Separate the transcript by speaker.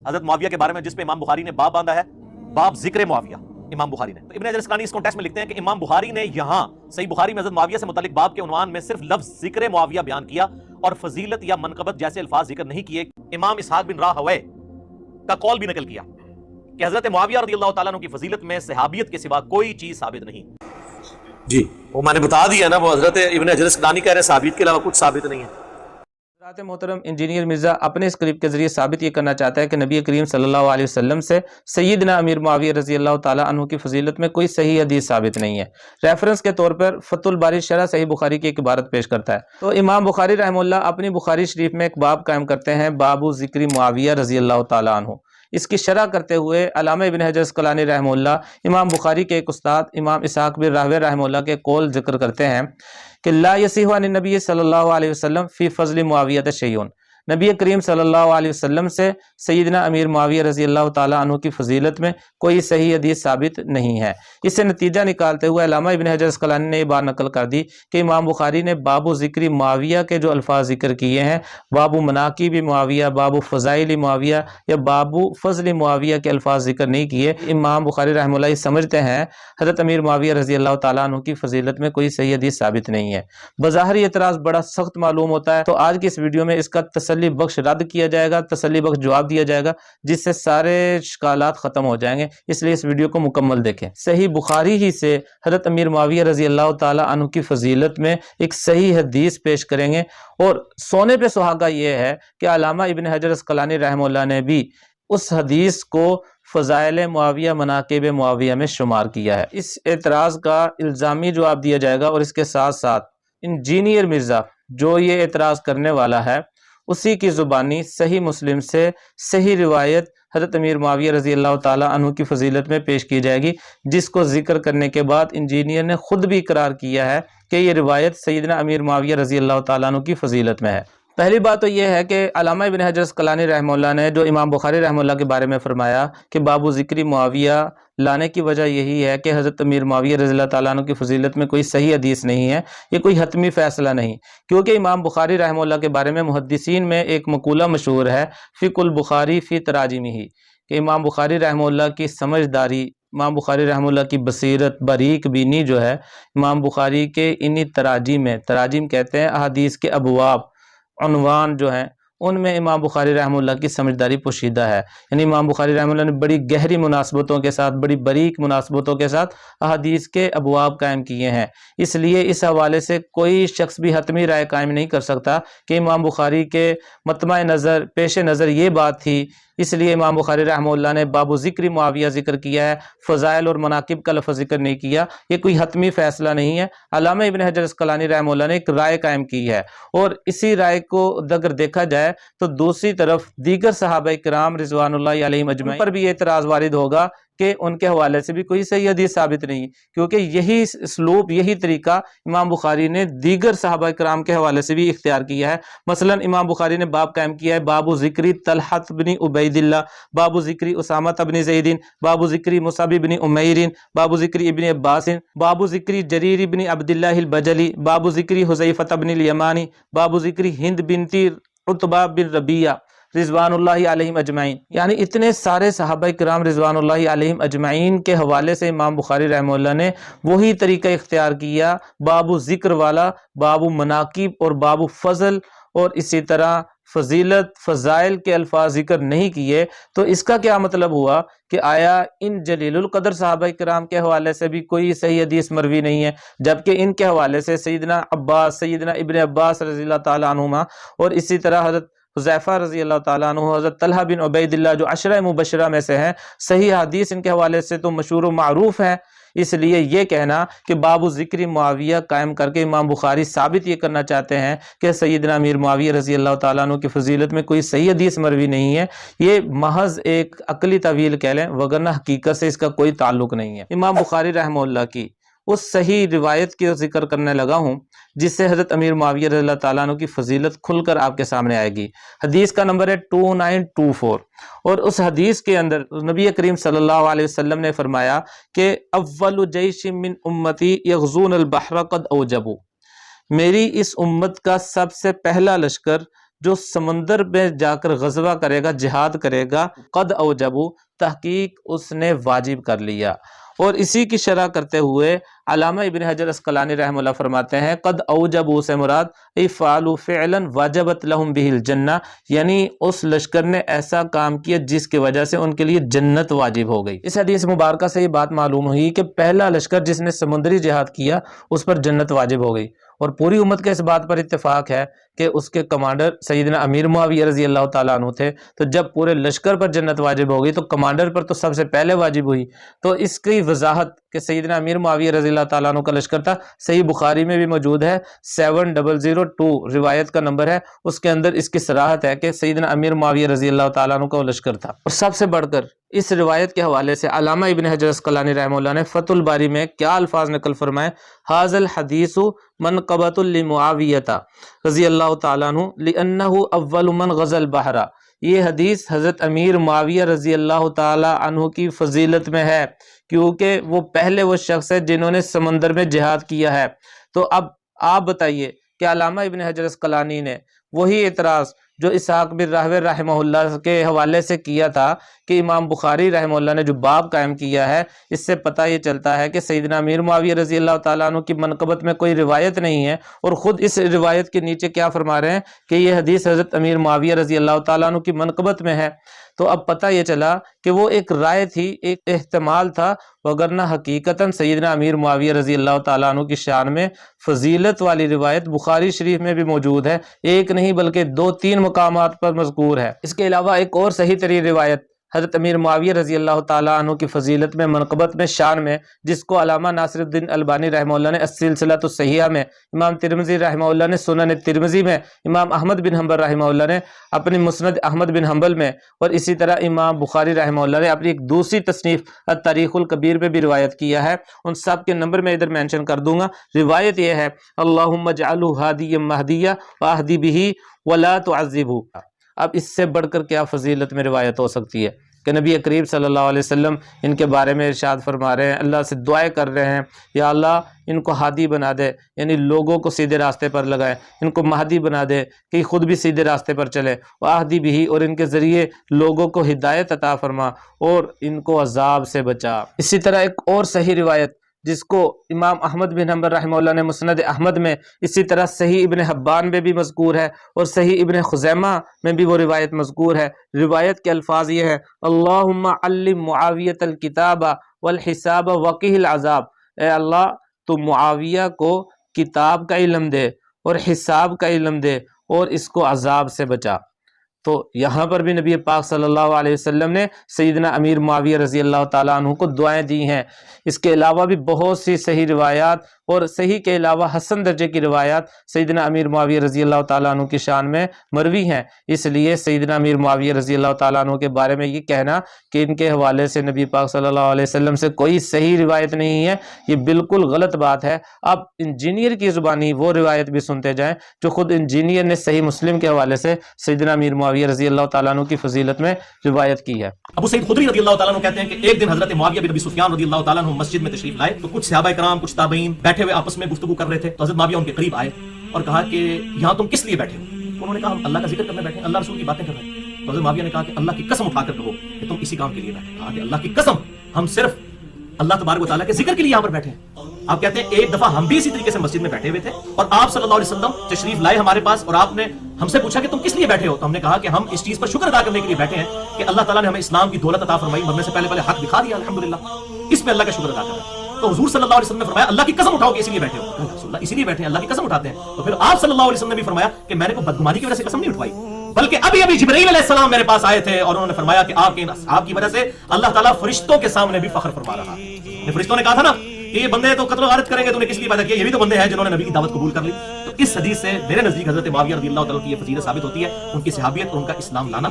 Speaker 1: حضرت معاویہ کے بارے میں جس پہ امام بخاری نے باب باندھا ہے، باب ذکر معاویہ، امام بخاری نے. تو ابن حجر اسقلانی اس کانٹیکسٹ میں لکھتے ہیں کہ امام بخاری نے یہاں صحیح بخاری میں حضرت معاویہ سے متعلق باب کے عنوان میں صرف لفظ ذکر معاویہ بیان کیا اور فضیلت یا منقبت جیسے الفاظ ذکر نہیں کیے. امام اسحاق بن راہوے کا قول بھی نقل کیا کہ حضرت معاویہ رضی اللہ تعالیٰ عنہ کی فضیلت میں صحابیت کے سوا کوئی چیز ثابت نہیں. جی وہ میں نے بتا دیا نا، وہ حضرت ابن حجر اسقلانی کہہ رہے ہیں صحابیت کے علاوہ کچھ ثابت نہیں ہے.
Speaker 2: حضرات محترم، انجینئر مرزا اپنے اس کلپ کے ذریعے ثابت یہ کرنا چاہتا ہے کہ نبی کریم صلی اللہ علیہ وسلم سے سیدنا امیر معاویہ رضی اللہ تعالیٰ عنہ کی فضیلت میں کوئی صحیح حدیث ثابت نہیں ہے. ریفرنس کے طور پر فتح الباری شرح صحیح بخاری کی ایک عبارت پیش کرتا ہے. تو امام بخاری رحمہ اللہ اپنی بخاری شریف میں ایک باب قائم کرتے ہیں، باب ذکر معاویہ رضی اللہ تعالیٰ عنہ. اس کی شرح کرتے ہوئے علامہ ابن حجر اسقلانی رحمہ اللہ امام بخاری کے ایک استاد امام اسحاق بن راہوے رحمہ اللہ کے قول ذکر کرتے ہیں کہ لا یصح عن النبی صلی اللہ علیہ وسلم فی فضل معاویہ شیء. نبی کریم صلی اللہ علیہ وسلم سے سیدنا امیر معاویہ رضی اللہ تعالیٰ عنہ کی فضیلت میں کوئی صحیح حدیث ثابت نہیں ہے. اس سے نتیجہ نکالتے ہوئے علامہ ابن حجر اسقلانی نے یہ بات نقل کر دی کہ امام بخاری نے باب ذکر معاویہ کے جو الفاظ ذکر کیے ہیں، باب مناقب معاویہ، باب فضائل معاویہ یا باب فضل معاویہ کے الفاظ ذکر نہیں کیے. امام بخاری رحمہ اللہ یہ سمجھتے ہیں حضرت امیر معاویہ رضی اللہ تعالیٰ عنہ کی فضیلت میں کوئی صحیح حدیث ثابت نہیں ہے. بظاہر یہ اعتراض بڑا سخت معلوم ہوتا ہے، تو آج کی اس ویڈیو میں اس کا تسلی بخش رد کیا جائے گا، تسلی بخش جواب دیا جائے گا، جس سے سارے اشکالات ختم ہو جائیں گے. اس لیے اس ویڈیو کو مکمل دیکھیں. صحیح بخاری ہی سے حضرت امیر معاویہ رضی اللہ تعالی عنہ کی فضیلت میں ایک صحیح حدیث پیش کریں گے. اور سونے پہ سہاگا یہ ہے کہ علامہ ابن حجر اسقلانی رحمہ اللہ نے بھی اس حدیث کو فضائل معاویہ مناقب معاویہ میں شمار کیا ہے. اس اعتراض کا الزامی جواب دیا جائے گا، اور اس کے ساتھ ساتھ انجینئر مرزا جو یہ اعتراض کرنے والا ہے اسی کی زبانی صحیح مسلم سے صحیح روایت حضرت امیر معاویہ رضی اللہ تعالیٰ عنہ کی فضیلت میں پیش کی جائے گی، جس کو ذکر کرنے کے بعد انجینئر نے خود بھی اقرار کیا ہے کہ یہ روایت سیدنا امیر معاویہ رضی اللہ تعالیٰ عنہ کی فضیلت میں ہے. پہلی بات تو یہ ہے کہ علامہ ابن حجر اسقلانی رحمہ اللہ نے جو امام بخاری رحمہ اللہ کے بارے میں فرمایا کہ باب ذکر معاویہ لانے کی وجہ یہی ہے کہ حضرت امیر معاویہ رضی اللہ تعالیٰ عنہ کی فضیلت میں کوئی صحیح حدیث نہیں ہے، یہ کوئی حتمی فیصلہ نہیں. کیونکہ امام بخاری رحمہ اللہ کے بارے میں محدثین میں ایک مقولہ مشہور ہے، فقہ البخاری فی تراجمہ، کہ امام بخاری رحمہ اللہ کی سمجھداری، امام بخاری رحمہ اللہ کی بصیرت، باریک بینی جو ہے امام بخاری کے انہی تراجم میں، تراجم کہتے ہیں احادیث کے ابواب، عنوان جو ہیں ان میں امام بخاری رحمہ اللہ کی سمجھداری پوشیدہ ہے. یعنی امام بخاری رحمہ اللہ نے بڑی گہری مناسبتوں کے ساتھ، بڑی باریک مناسبتوں کے ساتھ احادیث کے ابواب قائم کیے ہیں. اس لیے اس حوالے سے کوئی شخص بھی حتمی رائے قائم نہیں کر سکتا کہ امام بخاری کے مطمع نظر، پیش نظر یہ بات تھی، اس لیے امام بخاری رحمہ اللہ نے باب ذکر معاویہ ذکر کیا ہے، فضائل اور مناقب کا لفظ ذکر نہیں کیا. یہ کوئی حتمی فیصلہ نہیں ہے. علامہ ابن حجر اسقلانی رحمہ اللہ نے ایک رائے قائم کی ہے، اور اسی رائے کو اگر دیکھا جائے تو دوسری طرف دیگر صحابہ کرام رضوان اللہ علیہم اجمعین پر بھی یہ اعتراض وارد ہوگا کہ ان کے حوالے سے بھی کوئی صحیح حدیث ثابت نہیں، کیونکہ یہی اسلوب، یہی طریقہ امام بخاری نے دیگر صحابہ کرام کے حوالے سے بھی اختیار کیا ہے. مثلا امام بخاری نے باب قائم کیا ہے باب ذکر طلحہ بن عبید اللہ، باب ذکر اسامہ بن زید، باب ذکر مصعب بن عمیر، باب ذکر ابن عباس، باب ذکر جریر بن عبداللہ البجلی، باب ذکر حذیفہ بن الیمانی، باب ذکر ہند بنت عتبہ بن ربیعہ رضوان اللہ علیہم اجمعین. یعنی اتنے سارے صحابہ کرام رضوان اللہ علیہم اجمعین کے حوالے سے امام بخاری رحمہ اللہ نے وہی طریقہ اختیار کیا، باب ذکر والا، باب مناقب اور باب فضل، اور اسی طرح فضیلت، فضائل کے الفاظ ذکر نہیں کیے. تو اس کا کیا مطلب ہوا کہ آیا ان جلیل القدر صحابہ کرام کے حوالے سے بھی کوئی صحیح حدیث مروی نہیں ہے، جبکہ ان کے حوالے سے سیدنا عباس، سیدنا ابن عباس رضی اللہ تعالیٰ عنہما، اور اسی طرح حضرت حذیفہ رضی اللہ تعالیٰ عنہ، حضرت طلحہ بن عبید اللہ جو عشرہ مبشرہ میں سے ہیں، صحیح حدیث ان کے حوالے سے تو مشہور و معروف ہیں. اس لیے یہ کہنا کہ باب ذکر معاویہ قائم کر کے امام بخاری ثابت یہ کرنا چاہتے ہیں کہ سیدنا امیر معاویہ رضی اللہ تعالیٰ عنہ کی فضیلت میں کوئی صحیح حدیث مروی نہیں ہے، یہ محض ایک عقلی تعویل کہہ لیں، وگرنہ حقیقت سے اس کا کوئی تعلق نہیں ہے. امام بخاری رحمہ اللہ کی اس صحیح روایت کے ذکر کرنے لگا ہوں جس سے حضرت امیر معاویہ رضی اللہ تعالیٰ عنہ کی فضیلت کھل کر آپ کے سامنے آئے گی. حدیث کا نمبر ہے 2924، اور اس حدیث کے اندر نبی کریم صلی اللہ علیہ وسلم نے فرمایا کہ اول جیش من امتی یغزون البحر قد اوجبوا، میری اس امت کا سب سے پہلا لشکر جو سمندر میں جا کر غزوہ کرے گا، جہاد کرے گا، قد اوجبو، تحقیق اس نے واجب کر لیا۔ اور اسی کی شرح کرتے ہوئے علامہ ابن حجر اسقلانی رحمہ اللہ فرماتے ہیں قد اوجبو سے مراد ای فعلوا فعلا واجبت لہم بہ الجنہ، یعنی اس لشکر نے ایسا کام کیا جس کی وجہ سے ان کے لیے جنت واجب ہو گئی۔ اس حدیث مبارکہ سے یہ بات معلوم ہوئی کہ پہلا لشکر جس نے سمندری جہاد کیا اس پر جنت واجب ہو گئی، اور پوری امت کے اس بات پر اتفاق ہے کہ اس کے کمانڈر سیدنا امیر معاویہ رضی اللہ تعالیٰ عنہ تھے۔ تو جب پورے لشکر پر جنت واجب ہو گئی تو کمانڈر پر تو سب سے پہلے واجب ہوئی۔ تو اس کی وضاحت کہ سیدنا امیر معاویہ رضی اللہ تعالیٰ عنہ کا لشکر تھا، صحیح بخاری میں بھی موجود ہے، 7002 روایت کا نمبر ہے، اس کے اندر اس کی صراحت ہے کہ سیدنا امیر معاویہ رضی اللہ تعالیٰ عنہ کا وہ لشکر تھا۔ اور سب سے بڑھ کر اس روایت کے حوالے سے علامہ ابن حجر اسقلانی رحمہ اللہ نے فتح الباری میں کیا الفاظ نقل فرمائے، ھذا الحدیث منقبۃ لمعاویہ رضی اللہ تعالیٰ عنہ لأنہ اول من غزا البحر، یہ حدیث حضرت امیر معاویہ رضی اللہ تعالیٰ عنہ کی فضیلت میں ہے کیونکہ وہ پہلے وہ شخص ہے جنہوں نے سمندر میں جہاد کیا ہے۔ تو اب آپ بتائیے کہ علامہ ابن حجر اسقلانی نے وہی اعتراض جو اسحاق بن راہویہ رحمہ اللہ کے حوالے سے کیا تھا کہ امام بخاری رحمہ اللہ نے جو باب قائم کیا ہے، اس سے پتہ یہ چلتا ہے کہ سیدنا امیر معاویہ رضی اللہ تعالیٰ عنہ کی منقبت میں کوئی روایت نہیں ہے، اور خود اس روایت کے نیچے کیا فرما رہے ہیں کہ یہ حدیث حضرت امیر معاویہ رضی اللہ تعالیٰ عنہ کی منقبت میں ہے۔ تو اب پتہ یہ چلا کہ وہ ایک رائے تھی، ایک احتمال تھا، وگرنہ حقیقتاً سیدنا امیر معاویہ رضی اللہ تعالیٰ عنہ کی شان میں فضیلت والی روایت بخاری شریف میں بھی موجود ہے، ایک نہیں بلکہ 2-3 مقامات پر مذکور ہے۔ اس کے علاوہ ایک اور صحیح ترین روایت حضرت امیر معاویہ رضی اللہ تعالیٰ عنہ کی فضیلت میں، منقبت میں، شان میں، جس کو علامہ ناصر الدین البانی رحمہ اللہ نے السلسلۃ الصحیحہ میں، امام ترمذی رحمہ اللہ نے سنن ترمذی میں، امام احمد بن حنبل رحمہ اللہ نے اپنی مسند احمد بن حنبل میں، اور اسی طرح امام بخاری رحمہ اللہ نے اپنی ایک دوسری تصنیف التاریخ الکبیر میں بھی روایت کیا ہے۔ ان سب کے نمبر میں ادھر مینشن کر دوں گا۔ روایت یہ ہے اللہم اجعلہ ہادیا مہدیا واہدی بہ ولا تعذبہ۔ اب اس سے بڑھ کر کیا فضیلت میں روایت ہو سکتی ہے کہ نبی کریم صلی اللہ علیہ وسلم ان کے بارے میں ارشاد فرما رہے ہیں، اللہ سے دعائیں کر رہے ہیں، یا اللہ ان کو ہادی بنا دے، یعنی لوگوں کو سیدھے راستے پر لگائے، ان کو مہدی بنا دے کہ خود بھی سیدھے راستے پر چلے، واہدی بھی، اور ان کے ذریعے لوگوں کو ہدایت عطا فرما اور ان کو عذاب سے بچا۔ اسی طرح ایک اور صحیح روایت جس کو امام احمد بن حنبل رحمہ اللہ نے مسند احمد میں، اسی طرح صحیح ابن حبان میں بھی مذکور ہے، اور صحیح ابن خزیمہ میں بھی وہ روایت مذکور ہے۔ روایت کے الفاظ یہ ہیں اللہم علم معاویۃ الکتاب والحساب وقہ العذاب، اے اللہ تو معاویہ کو کتاب کا علم دے اور حساب کا علم دے اور اس کو عذاب سے بچا۔ تو یہاں پر بھی نبی پاک صلی اللہ علیہ وسلم نے سیدنا امیر معاویہ رضی اللہ تعالیٰ عنہ کو دعائیں دی ہیں۔ اس کے علاوہ بھی بہت سی صحیح روایات، اور صحیح کے علاوہ حسن درجے کی روایات سیدنا امیر معاویہ رضی اللہ تعالیٰ عنہ کی شان میں مروی ہیں۔ اس لیے سیدنا امیر معاویہ رضی اللہ تعالیٰ عنہ کے بارے میں یہ کہنا کہ ان کے حوالے سے نبی پاک صلی اللہ علیہ وسلم سے کوئی صحیح روایت نہیں ہے، یہ بالکل غلط بات ہے۔ اب انجینئر کی زبانی وہ روایت بھی سنتے جائیں جو خود انجینئر نے صحیح مسلم کے حوالے سے سیدنا امیر معاویہ رضی اللہ تعالیٰ عنہ کی فضیلت میں روایت کی ہے۔
Speaker 1: ابو سعید خدری رضی اللہ تعالیٰ عنہ کہتے ہیں کہ ایک دن حضرت معاویہ بن ابی سفیان رضی اللہ تعالیٰ عنہ مسجد میں تشریف لائے تو کچھ صحابہ کرام، کچھ تابعین بیٹھے ہوئے آپس میں گفتگو کر رہے تھے، تو حضرت معاویہ ان کے قریب آئے اور کہا کہ یہاں تم کس لیے بیٹھے ہو؟ تو انہوں نے کہا ہم اللہ کا ذکر کرنے بیٹھے ہیں، اللہ رسول کی باتیں کر رہے ہیں۔ تو حضرت معاویہ نے کہا کہ اللہ کی قسم اٹھا کر کہو کہ تم اسی کام کے لیے بیٹھے ہیں۔ کہا کہ اللہ کی قسم ہم صرف اللہ تبارک و تعالیٰ کے ذکر کے لیے یہاں پر بیٹھے ہیں۔ آپ کہتے ہیں ایک دفعہ ہم بھی اسی طریقے سے مسجد میں بیٹھے ہوئے تھے اور آپ صلی اللہ علیہ وسلم تشریف لائے ہمارے پاس، اور آپ نے ہم سے پوچھا کہ تم کس لیے بیٹھے ہو؟ تو ہم نے کہا کہ ہم اس چیز پر شکر ادا کرنے کے لیے بیٹھے ہیں کہ اللہ تعالیٰ نے ہمیں اسلام کی دولت عطا فرمائی، مرنے سے پہلے حق دکھا دیا، الحمدللہ، اس پہ اللہ کا شکر ادا کر رہے ہیں۔ تو حضور صلی اللہ علیہ وسلم نے فرمایا اللہ کی قسم اٹھاؤ کہ اسی لیے بیٹھے ہو۔ رسول اللہ اسی لیے بیٹھے ہیں، اللہ کی قسم اٹھاتے ہیں۔ تو پھر آپ صلی اللہ علیہ وسلم نے بھی فرمایا کہ میں نے کوئی بدگمانی کی وجہ سے قسم نہیں اٹھوائی، بلکہ ابھی ابھی جبرائیل علیہ السلام میرے پاس آئے تھے اور انہوں نے فرمایا کہ آپ کے ان اصحاب کی وجہ سے اللہ تعالیٰ فرشتوں کے سامنے بھی فخر فرما رہا ہے۔ فرشتوں نے کہا تھا نا کہ یہ بندے تو قتل و غارت کریں گے، تو انہیں کس لیے پیدا کیا؟ یہ بھی تو بندے ہیں جنہوں نے نبی کی دعوت قبول کر لی۔ تو اس حدیث سے میرے نزدیک حضرت معاویہ رضی اللہ تعالیٰ کی یہ فضیلت ثابت ہوتی ہے، ان کی صحابیت اور ان کا اسلام لانا۔